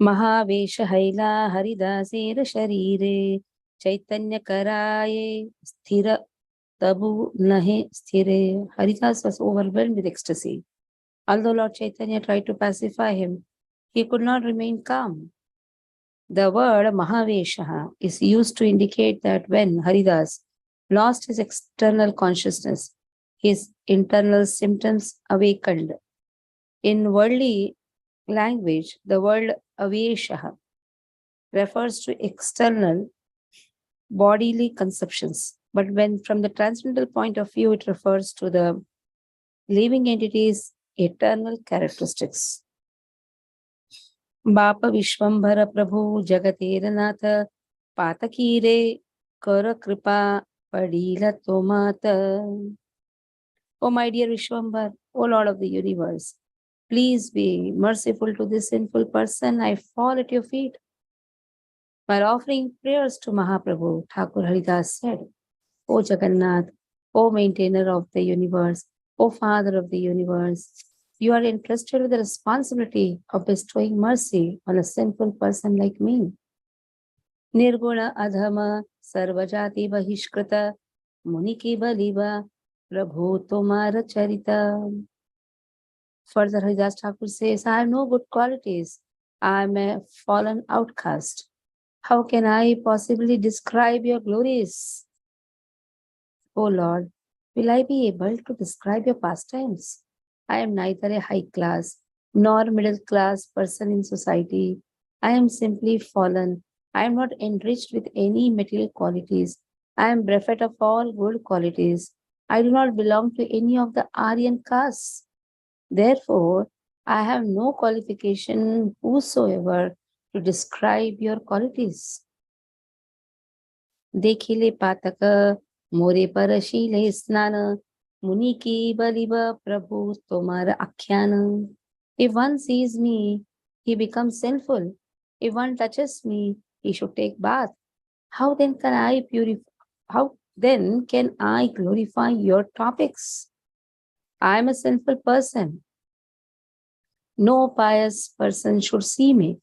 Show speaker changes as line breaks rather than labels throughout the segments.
महावेश हैला हरिदासेर शरीरे चैतन्य कराये स्थिर tabu nahe sthire. Haridas was overwhelmed with ecstasy. Although Lord Chaitanya tried to pacify him, he could not remain calm. The word Mahaveshaha is used to indicate that when Haridas lost his external consciousness, his internal symptoms awakened. In worldly language, the word Aveshaha refers to external bodily conceptions. But when from the transcendental point of view, it refers to the living entity's eternal characteristics. Bapa Vishwambhara Prabhu Jagateranatha Patakire Kara Kripa Padila Tomata. O my dear Vishwambar, O Lord of the universe, please be merciful to this sinful person. I fall at your feet. While offering prayers to Mahaprabhu, Thakur Haridas said, O Jagannath, O maintainer of the universe, O Father of the universe, you are entrusted with the responsibility of bestowing mercy on a sinful person like me. Nirguna Adhama Sarvajati Bahishkrita Muniki Baliva Prabhu Tomara Charita. Further, Haridas Thakur says, I have no good qualities. I am a fallen outcast. How can I possibly describe your glories? O Lord, will I be able to describe your pastimes? I am neither a high class nor middle class person in society. I am simply fallen. I am not enriched with any material qualities. I am bereft of all good qualities. I do not belong to any of the Aryan castes. Therefore, I have no qualification whosoever to describe your qualities. देखिले पातक मोरे पर शीले स्नान मुनि की बलिब प्रभु तुम्हारा आख्यान. If one sees me, he becomes sinful. If one touches me, he should take bath. How then can I glorify your topics? I am a sinful person. No pious person should see me,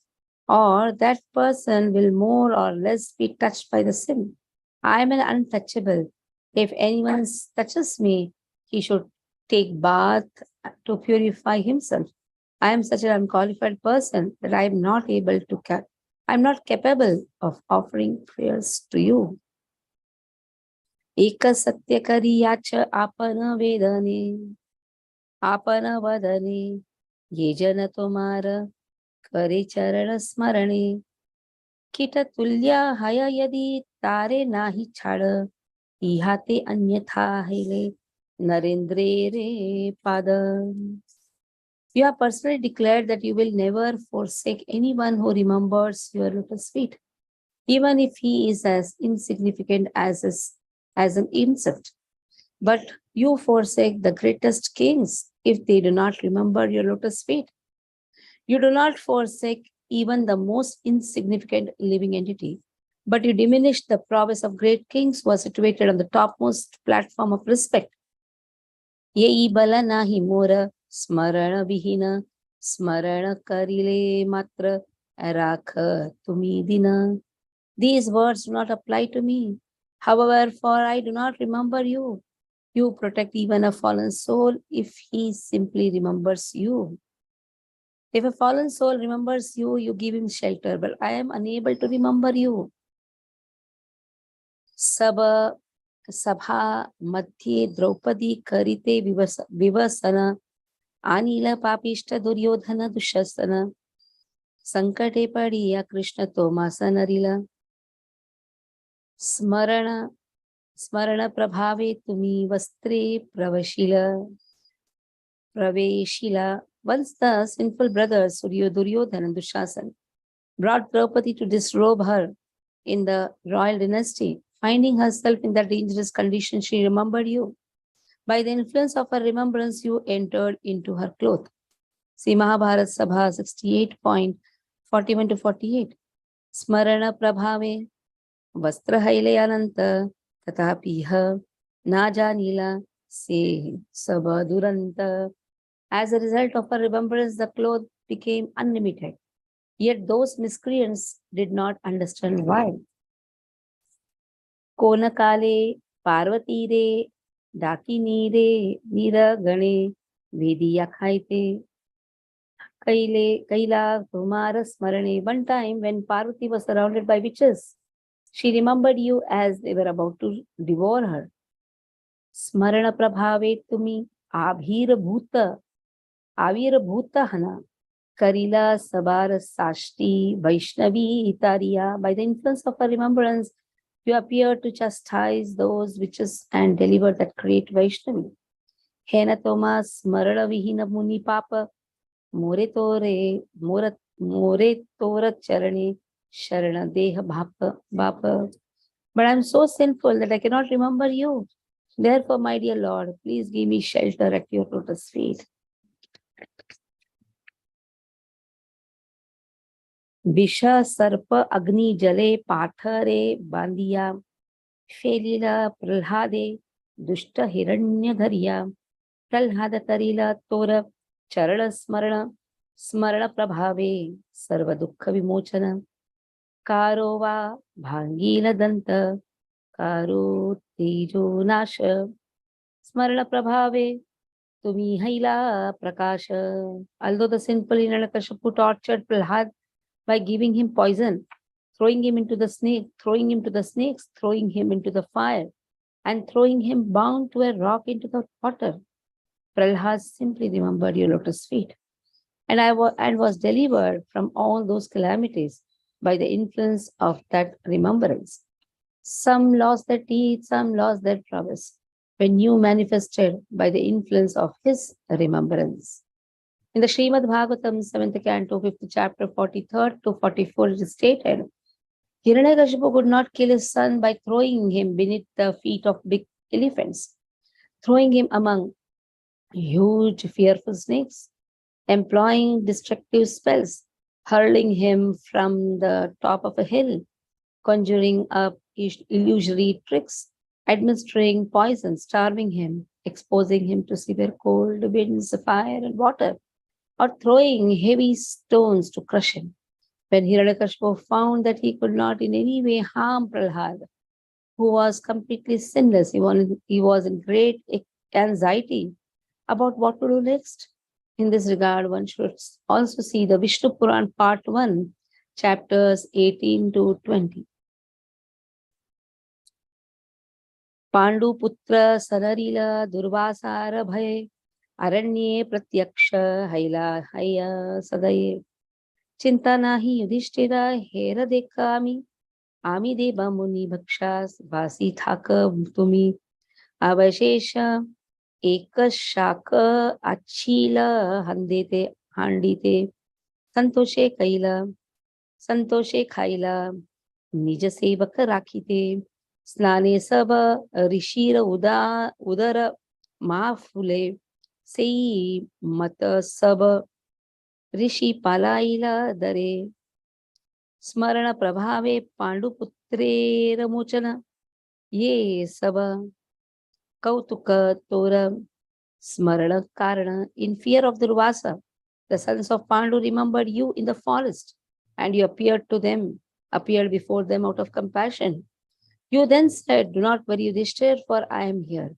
or that person will more or less be touched by the sin. I am an untouchable. If anyone touches me, he should take bath to purify himself. I am such an unqualified person that I am not capable of offering prayers to you. Eka satya kariyacha apana vedane, apana vadane, ye jana tomara करे चरण स्मरणे कीट तुल्य हय यदि तारे नाही छाड़ इहाते अन्यथा hele नरेंद्रे रे पाद. You have personally declared that you will never forsake anyone who remembers your lotus feet, even if he is as insignificant as an insect. But you forsake the greatest kings if they do not remember your lotus feet. You do not forsake even the most insignificant living entity, but you diminish the prowess of great kings who are situated on the topmost platform of respect. Yei bala nahi mora smarana vihina smarana karile matra rakha tumi dina. These words do not apply to me. However, for I do not remember you. You protect even a fallen soul if he simply remembers you. If a fallen soul remembers you, you give him shelter, but I am unable to remember you. Sabha Madhya Draupadi Karite Vivasana Anila Papishta Duryodhana Dushasana Sankate Padiya Krishna Tomasana Rila Smarana Prabhave Tumi Vastre Praveshila. Once the sinful brothers Duryodhana and Dushasan brought Draupadi to disrobe her in the royal dynasty. Finding herself in that dangerous condition, she remembered you. By the influence of her remembrance, you entered into her cloth. See Mahabharata Sabha 68.41 to 48. Smarana Prabhave Vastra Haileyananta Tatapiha Najanila Se Sabaduranta. As a result of her remembrance, the cloth became unlimited. Yet those miscreants did not understand why. Konakale, Parvati re, Dakini re, Nira gane, Vediya khaite, Kaila Kumara Smarane. One time when Parvati was surrounded by witches, she remembered you as they were about to devour her. Smarana Prabhave Tumi Avir Bhuta Hana Karila Sabar Sashti Vaishnavi Itariya. By the influence of her remembrance, you appear to chastise those witches and deliver that great Vaishnavi. Hena Thomas Marada Vihina Muni Papa More Tora Charane Sharana Deha Bapa. But I'm so sinful that I cannot remember you. Therefore, my dear Lord, please give me shelter at your lotus feet. Visha Sarpa Agni Jale Pathare Bandiya Shelila Pralhade Dushta Hiranya Dharya Pralhada Tarila Tora Charala Smarana Prabhave Sarva Dukha Vimochana Karova Bhangila Danta Karo Tejo Nasha Smarana Prabhave Tumi Haila Prakasha. Although the sinful Hiranyakashipu tortured Prahlad by giving him poison, throwing him into the snakes, throwing him into the fire, and throwing him bound to a rock into the water. Prahlad simply remembered your lotus feet, and was delivered from all those calamities by the influence of that remembrance. Some lost their teeth, some lost their prowess, when you manifested by the influence of his remembrance. In the Srimad Bhagavatam, 7th canto, 5th chapter, 43rd to 44, it is stated, Hiranyakashipu could not kill his son by throwing him beneath the feet of big elephants, throwing him among huge, fearful snakes, employing destructive spells, hurling him from the top of a hill, conjuring up illusory tricks, administering poison, starving him, exposing him to severe cold, winds, fire, and water, or throwing heavy stones to crush him. When Hiranyakashipu found that he could not in any way harm Prahlad, who was completely sinless, he was in great anxiety about what to do next. In this regard, one should also see the Vishnu Puran Part 1, chapters 18 to 20. Pandu Putra Sararila Durvasara Bhaye Aranye Pratyaksha Haila Haya Sadaye Chinta nahi Yudhishthira Hera Dekami Ami Deva Muni Bhakshas Vasi Thaka Tumi Avashesha Ekashaka Achila Handite Santoshe Khaila Nija Sevaka Rakhite Snane Saba Rishira Udara Mahfule Sei Mata Saba Rishi Palaila Dare Smarana Prabhave Panduputre Ramochana Ye Saba Kautuka Tora Smarana Karana. In fear of Durvasa, the sons of Pandu remembered you in the forest, and you appeared before them out of compassion. You then said, Do not worry, Yudhishthir, for I am here.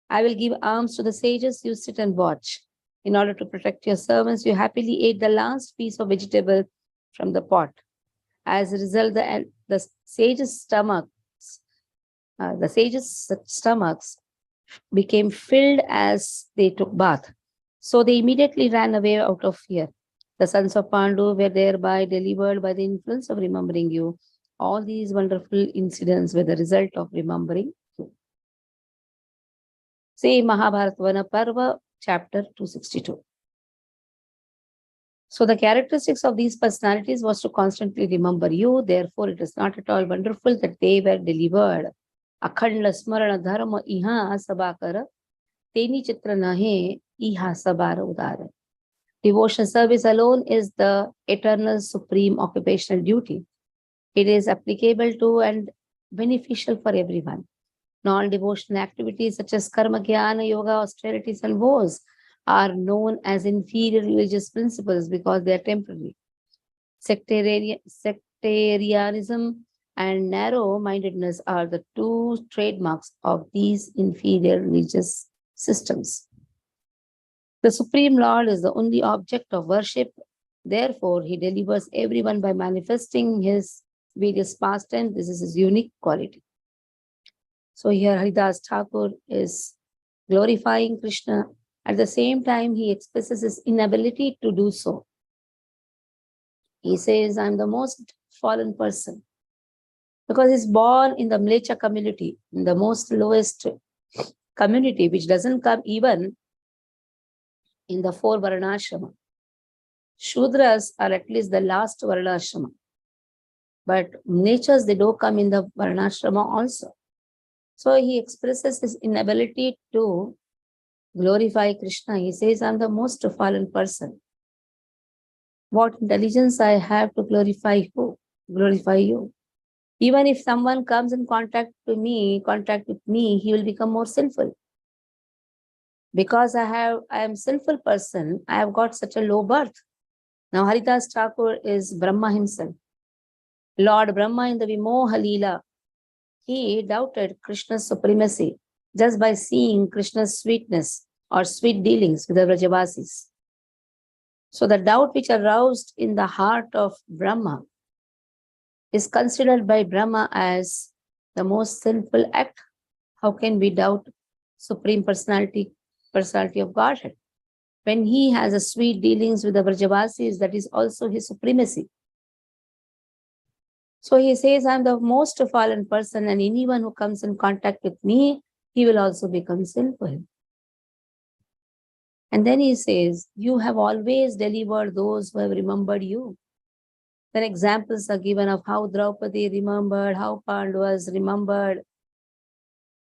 I will give alms to the sages, you sit and watch. In order to protect your servants, you happily ate the last piece of vegetable from the pot. As a result, the sages' stomachs became filled as they took bath. So they immediately ran away out of fear. The sons of Pandu were thereby delivered by the influence of remembering you. All these wonderful incidents were the result of remembering you. Say Mahabharata Vana Parva, chapter 262. So the characteristics of these personalities was to constantly remember you. Therefore, it is not at all wonderful that they were delivered. Akhanda Smarana Dharma Iha Sabakara Teni Chitra Nahe Iha Sabara Udara. Devotional service alone is the eternal supreme occupational duty. It is applicable to and beneficial for everyone. Non-devotional activities such as karma, jnana, yoga, austerities, and vows are known as inferior religious principles because they are temporary. Sectarianism and narrow-mindedness are the two trademarks of these inferior religious systems. The Supreme Lord is the only object of worship. Therefore, he delivers everyone by manifesting his various pastimes. This is his unique quality. So here Haridas Thakur is glorifying Krishna. At the same time, he expresses his inability to do so. He says, I'm the most fallen person. Because he's born in the Mlecha community, in the most lowest community, which doesn't come even in the 4 Varnashrama. Shudras are at least the last Varnashrama. But natures, they don't come in the Varnashrama also. So he expresses his inability to glorify Krishna. He says, I'm the most fallen person. What intelligence I have to glorify who? Glorify you. Even if someone comes in contact with me, he will become more sinful. Because I am sinful person, I have got such a low birth. Now Haridas Thakur is Brahma himself. Lord Brahma in the Vimoha Leela, he doubted Krishna's supremacy just by seeing Krishna's sweetness or sweet dealings with the Vrajavasis. So the doubt which aroused in the heart of Brahma is considered by Brahma as the most sinful act. How can we doubt Supreme Personality of Godhead? When he has a sweet dealings with the Vrajavasis, that is also his supremacy. So he says, I'm the most fallen person, and anyone who comes in contact with me, he will also become sinful. And then he says, you have always delivered those who have remembered you. Then examples are given of how Draupadi remembered, how Pandavas remembered.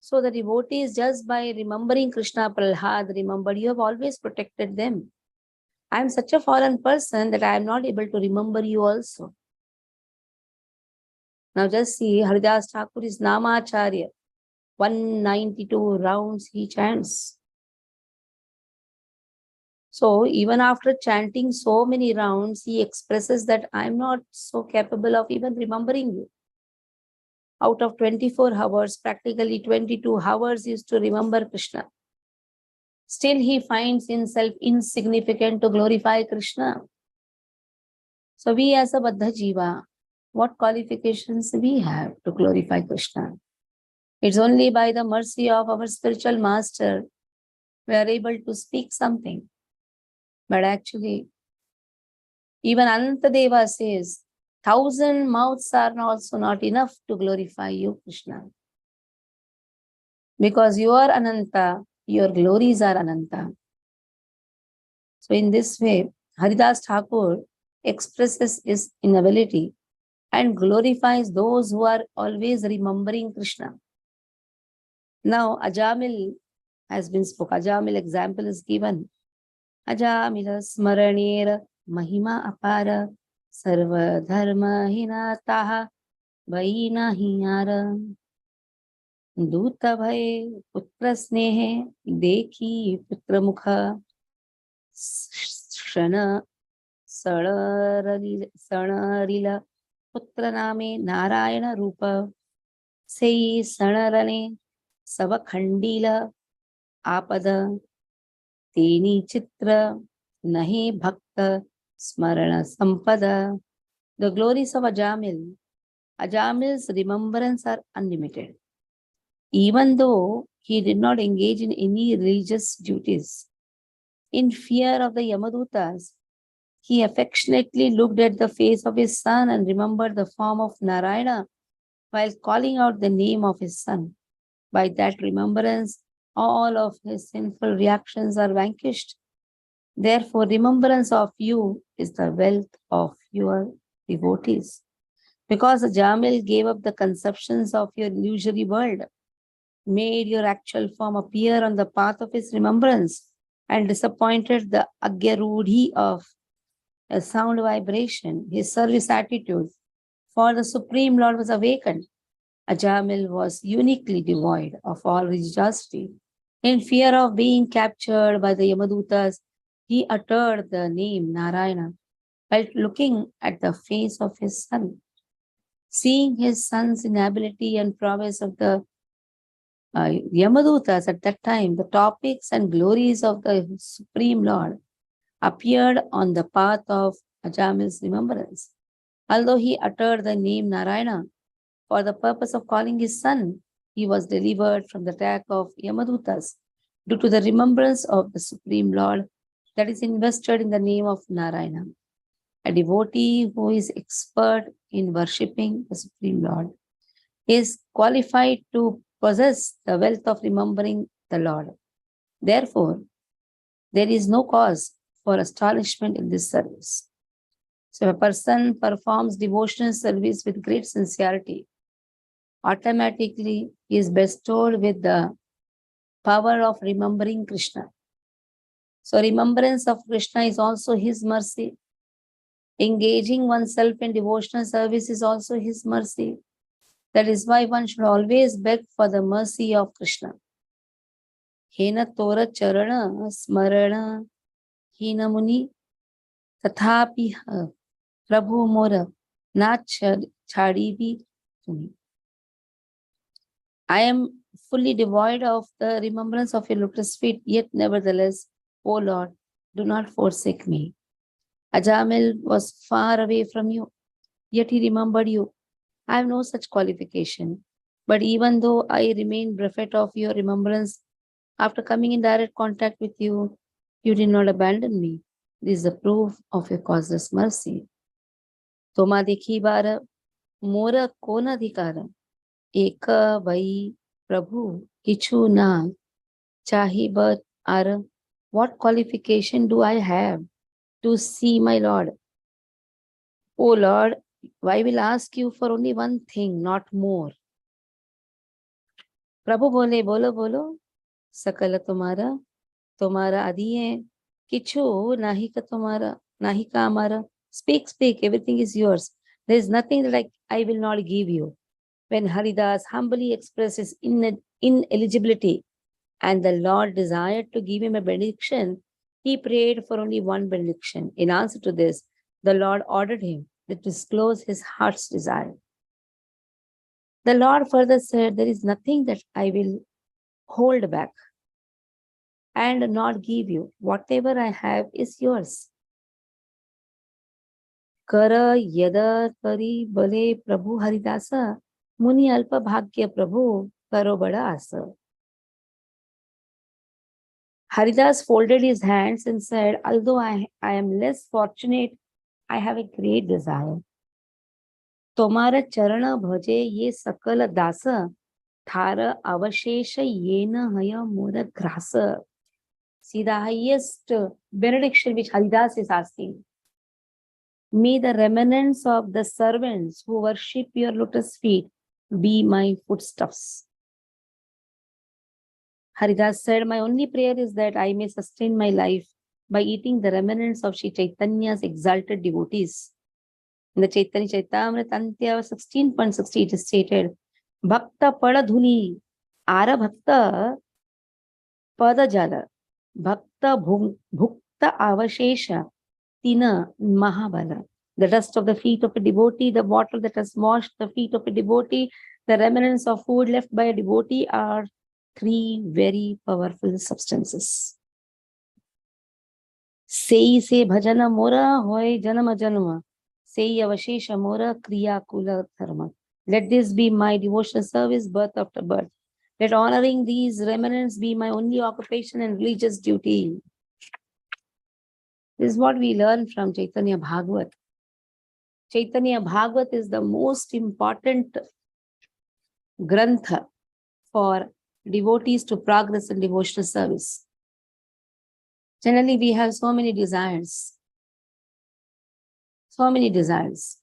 So the devotees, just by remembering Krishna, Prahlad remembered, you have always protected them. I am such a fallen person that I am not able to remember you also. Now just see, Haridas Thakur is Namacharya. 192 rounds he chants. So even after chanting so many rounds, he expresses that I'm not so capable of even remembering you. Out of 24 hours, practically 22 hours used to remember Krishna. Still he finds himself insignificant to glorify Krishna. So we as a Baddha Jiva, what qualifications we have to glorify Krishna? It's only by the mercy of our spiritual master we are able to speak something. But actually, even Anantadeva says, 1,000 mouths are also not enough to glorify you, Krishna. Because you are Ananta, your glories are Ananta. So in this way, Haridas Thakur expresses his inability and glorifies those who are always remembering Krishna. Now, Ajamil has been spoken. Ajamil example is given. Ajamila smaranera mahima apara sarva dharma hinataha vaina hiyara दूता भय पुत्र स्नेह देखी पुत्र मुख क्षण सणरिल पुत्र नामे नारायण रूप से सणरने सब खंडील आपद तेनी चित्र नहे भक्त स्मरण संपदा. The glories of Ajamil. Ajamil's remembrance are unlimited. Even though he did not engage in any religious duties, in fear of the Yamadutas, he affectionately looked at the face of his son and remembered the form of Narayana while calling out the name of his son. By that remembrance, all of his sinful reactions are vanquished. Therefore, remembrance of you is the wealth of your devotees. Because Ajamil gave up the conceptions of your illusory world, made your actual form appear on the path of his remembrance, and disappointed the Agyarudhi of a sound vibration, his service attitude for the Supreme Lord was awakened. Ajamil was uniquely devoid of all religiosity. In fear of being captured by the Yamadutas, he uttered the name Narayana. felt looking at the face of his son. Seeing his son's inability and prowess of the Yamadutas at that time, the topics and glories of the Supreme Lord appeared on the path of Ajamil's remembrance. Although he uttered the name Narayana for the purpose of calling his son, he was delivered from the attack of Yamadutas due to the remembrance of the Supreme Lord that is invested in the name of Narayana. A devotee who is expert in worshipping the Supreme Lord is qualified to possess the wealth of remembering the Lord. Therefore, there is no cause for astonishment in this service. So, if a person performs devotional service with great sincerity, automatically he is bestowed with the power of remembering Krishna. So, remembrance of Krishna is also his mercy. Engaging oneself in devotional service is also his mercy. That is why one should always beg for the mercy of Krishna. Hena tora charana smarana hina muni tathapi prabhu mora na chadivi tumi. I am fully devoid of the remembrance of your lotus feet, yet nevertheless, O Lord, do not forsake me. Ajamil was far away from you, yet he remembered you. I have no such qualification. But even though I remain bereft of your remembrance, after coming in direct contact with you, you did not abandon me. This is the proof of your causeless mercy. Toma dekhi bara mora kona dikara eka vai prabhu kichu na chahi but ara. What qualification do I have to see my Lord? O Lord, I will ask you for only one thing, not more. Prabhu bole, bolo, bolo, sakala tumara, tumara adiye, kichu nahi ka tumara, nahi ka amara. Speak, speak, everything is yours. There is nothing that I will not give you. When Haridas humbly expressed his ineligibility and the Lord desired to give him a benediction, he prayed for only one benediction. In answer to this, the Lord ordered him to disclose his heart's desire. The Lord further said, there is nothing that I will hold back and not give you. Whatever I have is yours. Kara yada kari bale Prabhu Haridasa muni alpa bhagya Prabhu karo bada asa. Haridas folded his hands and said, although I am less fortunate, I have a great desire. Tomara charana bhaje ye sakala dasa thara avashesha yena haya mora grasa. See the highest benediction which Haridas is asking. May the remnants of the servants who worship your lotus feet be my footsteps. Haridas said, my only prayer is that I may sustain my life by eating the remnants of Shri Chaitanya's exalted devotees. In the Chaitanya Chaitamrita Antya 16.60 it is stated, Bhakta Padadhuli Ara Bhakta Padajala Bhakta Bhukta Avashesha Tina Mahabala. The dust of the feet of a devotee, the water that has washed the feet of a devotee, the remnants of food left by a devotee are three very powerful substances. Sei se bhajana mora hoy janama janama. Sei avashesha mora kriya kula dharma. Let this be my devotional service, birth after birth. Let honoring these remnants be my only occupation and religious duty. This is what we learn from Chaitanya Bhagavat. Chaitanya Bhagavat is the most important grantha for devotees to progress in devotional service. Generally, we have so many desires. So many desires.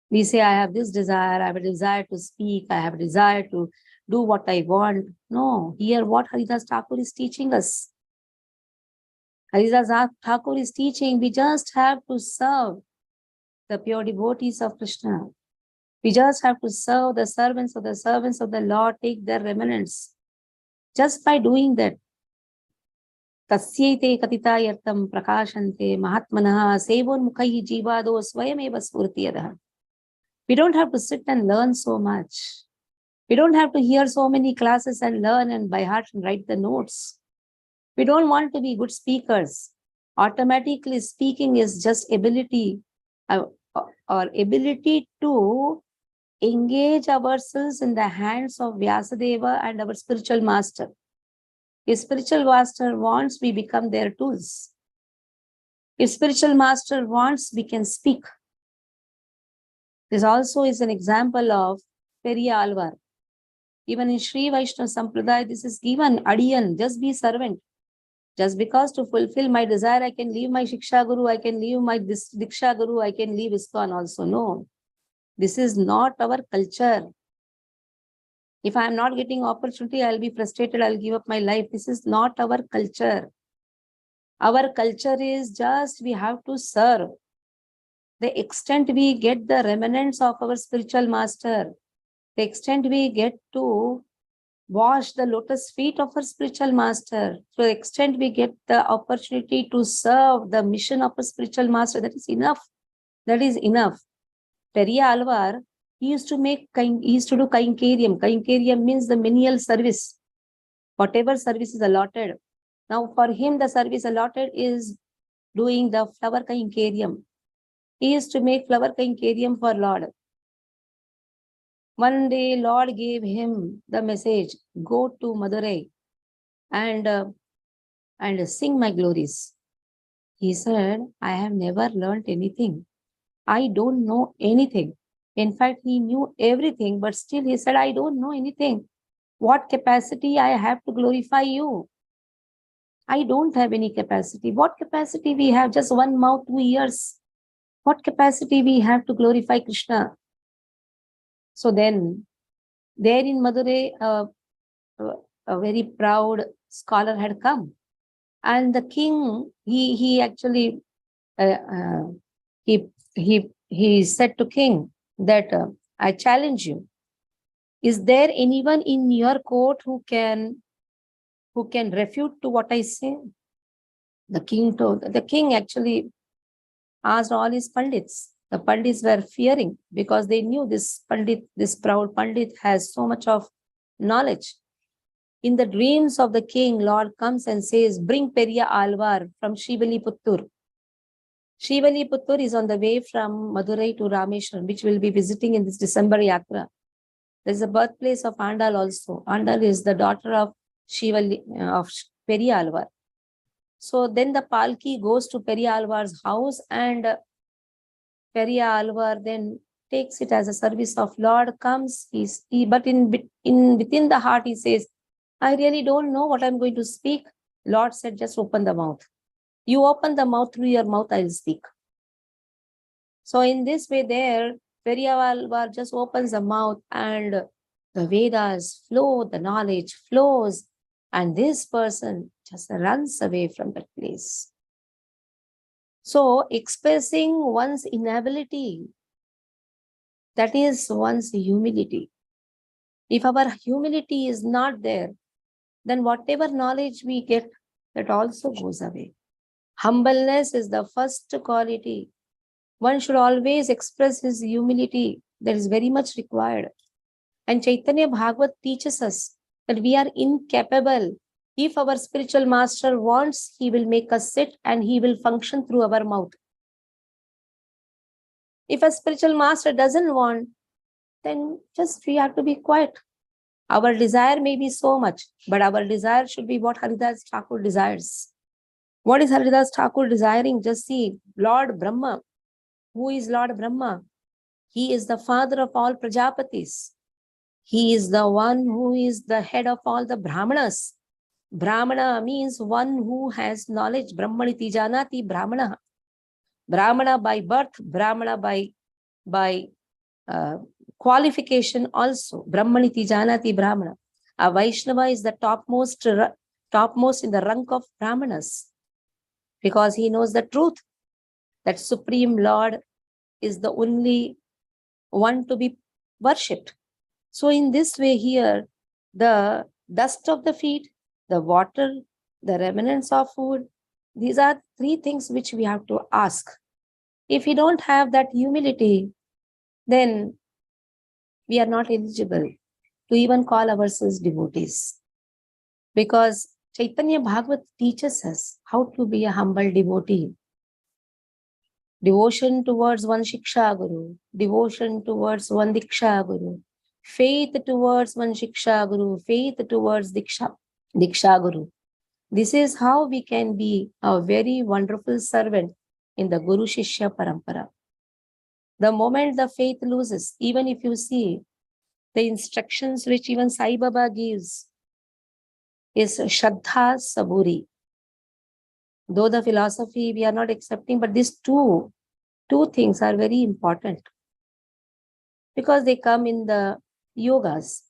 We say, I have this desire, I have a desire to speak, I have a desire to do what I want. No, here what Haridas Thakur is teaching us. Haridas Thakur is teaching, we just have to serve the pure devotees of Krishna. We just have to serve the servants of the Lord, take their remnants. Just by doing that, Tasyaite katitayartam prakashante mahatmanaha sevonmukhayi jivado swayameva spurtiyadaha. We don't have to sit and learn so much. We don't have to hear so many classes and learn and by heart and write the notes. We don't want to be good speakers. Automatically speaking is just ability or ability to engage ourselves in the hands of Vyasadeva and our spiritual master. If spiritual master wants, we become their tools. If spiritual master wants, we can speak. This also is an example of Periya Alvar. Even in Shri Vaishnava Sampradaya, this is given, Adiyan, just be servant. Just because to fulfill my desire, I can leave my Shiksha Guru, I can leave my Diksha Guru, I can leave ISKCON also. No, this is not our culture. If I am not getting opportunity, I'll be frustrated, I'll give up my life. This is not our culture. Our culture is just we have to serve. The extent we get the remnants of our spiritual master, the extent we get to wash the lotus feet of our spiritual master, to the extent we get the opportunity to serve the mission of a spiritual master, that is enough. That is enough. Periya Alvar, he used to do kainkeriam. Kainkeriam means the menial service. Whatever service is allotted. Now for him, the service allotted is doing the flower kainkeriam. He used to make flower kainkeriam for Lord. One day, Lord gave him the message, go to Madurai and sing my glories. He said, I have never learned anything. I don't know anything. In fact, he knew everything, but still he said, I don't know anything. What capacity I have to glorify you? I don't have any capacity. What capacity we have? Just one mouth, 2 ears. What capacity we have to glorify Krishna? So then, there in Madurai, a very proud scholar had come. And the king, he actually, he said to king that I challenge you. Is there anyone in your court who can refute to what I say? The king actually asked all his pandits. The pandits were fearing because they knew this proud pandit has so much of knowledge. In the dreams of the king, Lord comes and says, bring Periya Alvar from Shriviliputtur. Shriviliputtur is on the way from Madurai to Rameshwaram, which we'll be visiting in this December Yatra. There's a birthplace of Andal also. Andal is the daughter of of Periya Alvar. So then the palki goes to Periya Alvar's house and Periya Alvar then takes it as a service of Lord comes. But within the heart he says, I really don't know what I'm going to speak. Lord said, just open the mouth. You open the mouth, through your mouth I'll speak. So in this way there, Periya Alvar just opens the mouth and the Vedas flow, the knowledge flows, and this person just runs away from that place. So expressing one's inability, that is one's humility. If our humility is not there, then whatever knowledge we get, that also goes away. Humbleness is the first quality. One should always express his humility. That is very much required. And Chaitanya Bhagavat teaches us that we are incapable. If our spiritual master wants, he will make us sit and he will function through our mouth. If a spiritual master doesn't want, then just we have to be quiet. Our desire may be so much, but our desire should be what Haridas Thakur desires. What is Haridas Thakur desiring? Just see, Lord Brahma. Who is Lord Brahma? He is the father of all Prajapatis. He is the one who is the head of all the Brahmanas. Brahmana means one who has knowledge. Brahmaniti janati Brahmana. Brahmana by birth, Brahmana by qualification also. Brahmaniti janati Brahmana. A Vaishnava is the topmost in the rank of Brahmanas, because he knows the truth that Supreme Lord is the only one to be worshipped. So in this way here, the dust of the feet, the water the remnants of food. These are three things which we have to ask. If we don't have that humility, then we are not eligible to even call ourselves devotees. Because Chaitanya Bhagavat teaches us how to be a humble devotee. Devotion towards one Shiksha Guru, devotion towards one Diksha Guru, faith towards one Shiksha Guru, faith towards Diksha Guru. This is how we can be a very wonderful servant in the Guru Shishya Parampara. The moment the faith loses, even if you see the instructions which even Sai Baba gives, is Shraddha Saburi. Though the philosophy we are not accepting, but these two things are very important because they come in the yogis.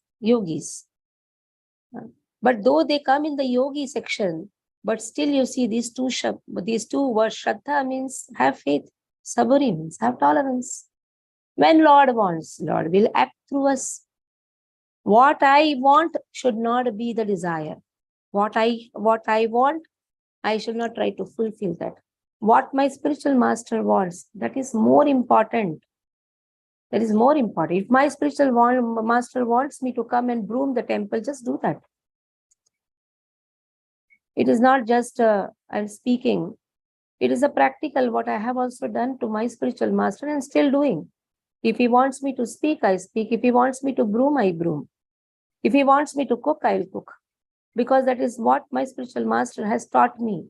But though they come in the yogi section, but still you see these two words. Shraddha means have faith. Saburi means have tolerance. When Lord wants, Lord will act through us. What I want should not be the desire. What I want, I should not try to fulfill that. What my spiritual master wants, that is more important. That is more important. If my spiritual master wants me to come and broom the temple, just do that. It is not just I'm speaking. It is a practical what I have also done to my spiritual master and still doing. If he wants me to speak, I speak. If he wants me to broom, I broom. If he wants me to cook, I will cook. Because that is what my spiritual master has taught me.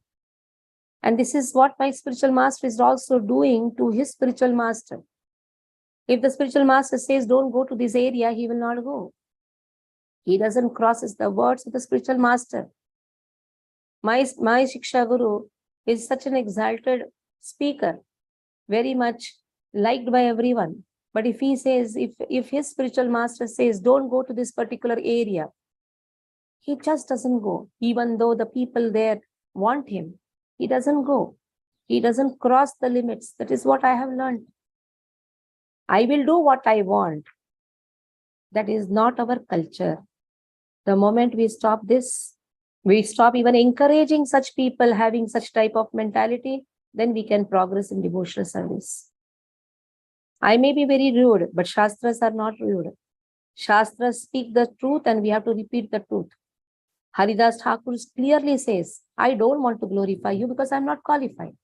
And this is what my spiritual master is also doing to his spiritual master. If the spiritual master says, don't go to this area, he will not go. He doesn't cross the words of the spiritual master. My Shiksha Guru is such an exalted speaker, very much liked by everyone. But if he says, if his spiritual master says, don't go to this particular area, he just doesn't go. Even though the people there want him, he doesn't go. He doesn't cross the limits. That is what I have learned. I will do what I want. That is not our culture. The moment we stop this, we stop even encouraging such people having such type of mentality, then we can progress in devotional service. I may be very rude, but Shastras are not rude. Shastras speak the truth and we have to repeat the truth. Haridas Thakur clearly says, I don't want to glorify you because I'm not qualified.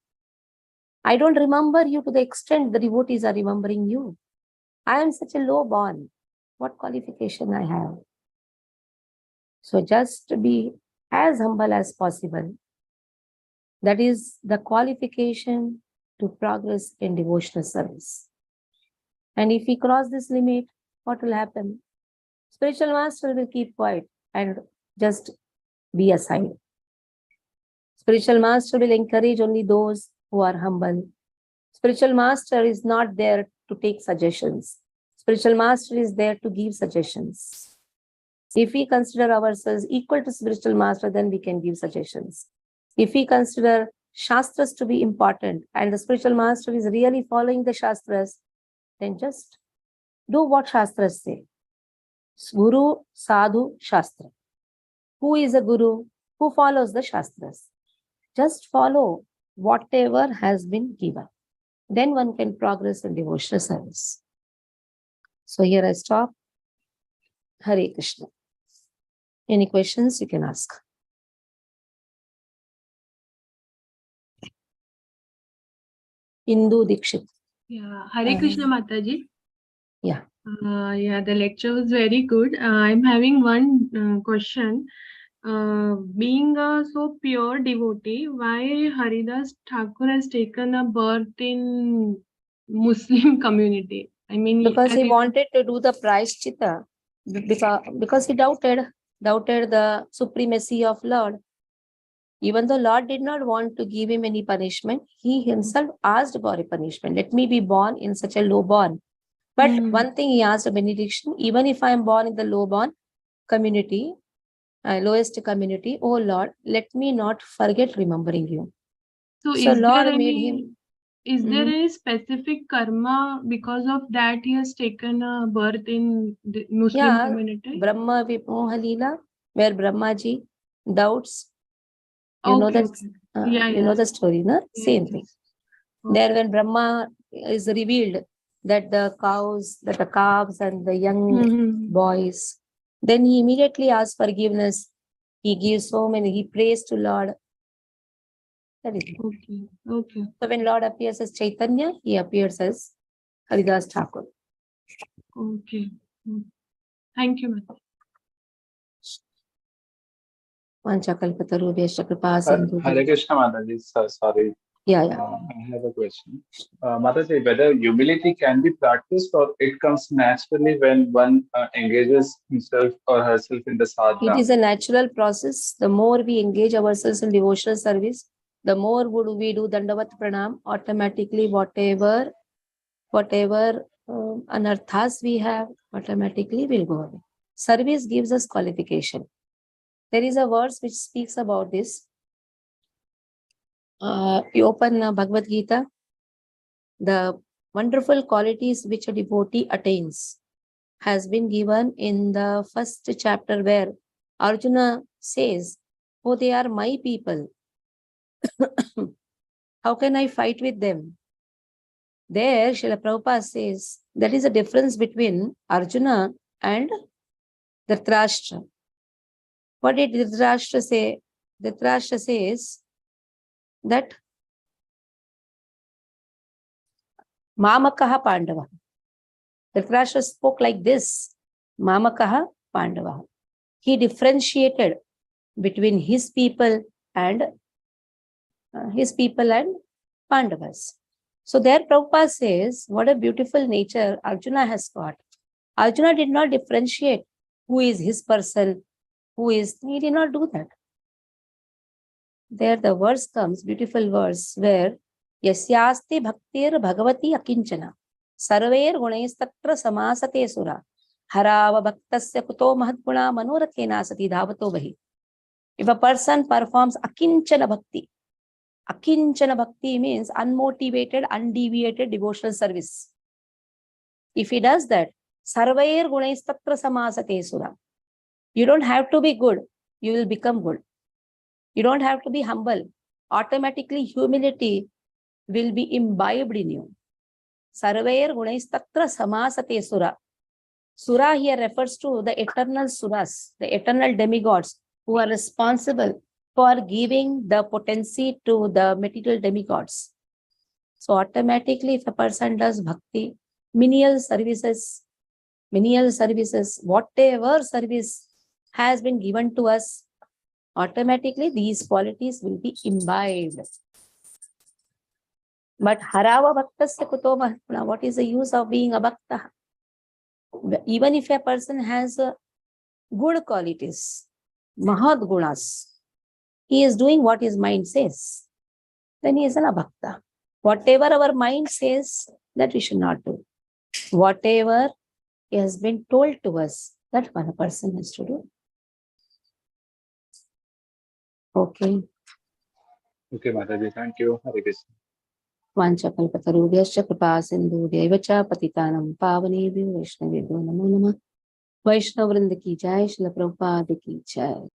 I don't remember you to the extent the devotees are remembering you. I am such a low born. What qualification I have? So just be as humble as possible. That is the qualification to progress in devotional service. And if we cross this limit, what will happen? Spiritual master will keep quiet and just be aside. Spiritual master will encourage only those who are humble. Spiritual master is not there to take suggestions. Spiritual master is there to give suggestions. If we consider ourselves equal to spiritual master, then we can give suggestions. If we consider Shastras to be important and the spiritual master is really following the Shastras, then just do what Shastras say. Guru, Sadhu, Shastra. Who is a Guru? Who follows the Shastras? Just follow whatever has been given. Then one can progress in devotional service. So here I stop. Hare Krishna. Any questions you can ask. Indu Dikshit.
Yeah, Hare Krishna Mataji.
Yeah.
The lecture was very good. I'm having one question. Being a so pure devotee, why Haridas Thakur has taken a birth in Muslim community? I mean,
because he wanted to do the prayashchitta, because he doubted the supremacy of Lord. Even though Lord did not want to give him any punishment, he himself asked for a punishment. Let me be born in such a low born. But one thing he asked a benediction, even if I am born in the low born community, lowest community, oh Lord, let me not forget remembering you. So Lord made him.
Is there any specific karma because of that he has taken a birth in the Muslim community?
Brahma Vimoha Leela, where Brahmaji doubts You know
Okay,
that,
okay. Yeah,
you know
yeah.
the story, no?
Yes,
Same thing.
yes.
There,
Okay.
when Brahma is revealed that the cows, that the calves and the young
Mm-hmm.
boys, then he immediately asks forgiveness. He gives so many, he prays to Lord. That is it.
Okay, okay,
So when Lord appears as Chaitanya, he appears as Haridas Thakur.
okay. Mm. Thank you, ma'am.
Vanchakalpatarubhyascha kripa
Hare
sindhu.
Krishna Mataji, sorry,
Yeah, yeah.
I have a question. Mataji, whether humility can be practiced or it comes naturally when one engages himself or herself in the
It
sadhana?
is a natural process. The more we engage ourselves in devotional service, the more would we do Dandavat Pranam, automatically whatever anarthas we have, automatically will go away. Service gives us qualification. There is a verse which speaks about this. You open Bhagavad Gita, the wonderful qualities which a devotee attains has been given in the first chapter, where Arjuna says, "Oh, they are my people. How can I fight with them?" There, Srila Prabhupada says that is a difference between Arjuna and Dhritarashtra. What did Dhritarashtra say? Dhritarashtra says that Mamakaha Pandava. Dhritarashtra spoke like this: Mamakaha Pandava. He differentiated between his people and Pandavas. So there Prabhupada says, what a beautiful nature Arjuna has got. Arjuna did not differentiate who is his person, he did not do that. There the verse comes, beautiful verse, where Yasyaste bhaktir bhagavati akinchana sarvair gunaiस्तत्र samasate sura harava bhaktasya kuto mahadguna manorathena sati dhavato vahi. If a person performs akinchana bhakti means unmotivated, undeviated devotional service. If he does that, sarvair gunaiस्तत्र samasate sura. You don't have to be good, you will become good. You don't have to be humble. Automatically, humility will be imbibed in you. Sarvair gunaiस्तत्र samasate sura. Sura here refers to the eternal suras, the eternal demigods who are responsible for giving the potency to the material demigods. So automatically, if a person does bhakti, menial services, whatever service has been given to us, automatically these qualities will be imbibed. But harava bhaktasya kuto mahapuna, what is the use of being a bhakta? Even if a person has good qualities, mahad gunas, he is doing what his mind says, then he is an abhakta. Whatever our mind says, that we should not do. Whatever has been told to us, that one person has to do. Okay.
Okay, Mataji, thank you. Hare Krishna.
वाञ्छकल्पतरुभ्यश्च कृपा सिन्धुभ्यैव च पतितानां पावनेभ्यो वैष्णवेभ्यो नमो नमः। वैष्णव वृंद की जय, श्रील प्रभुपाद की जय।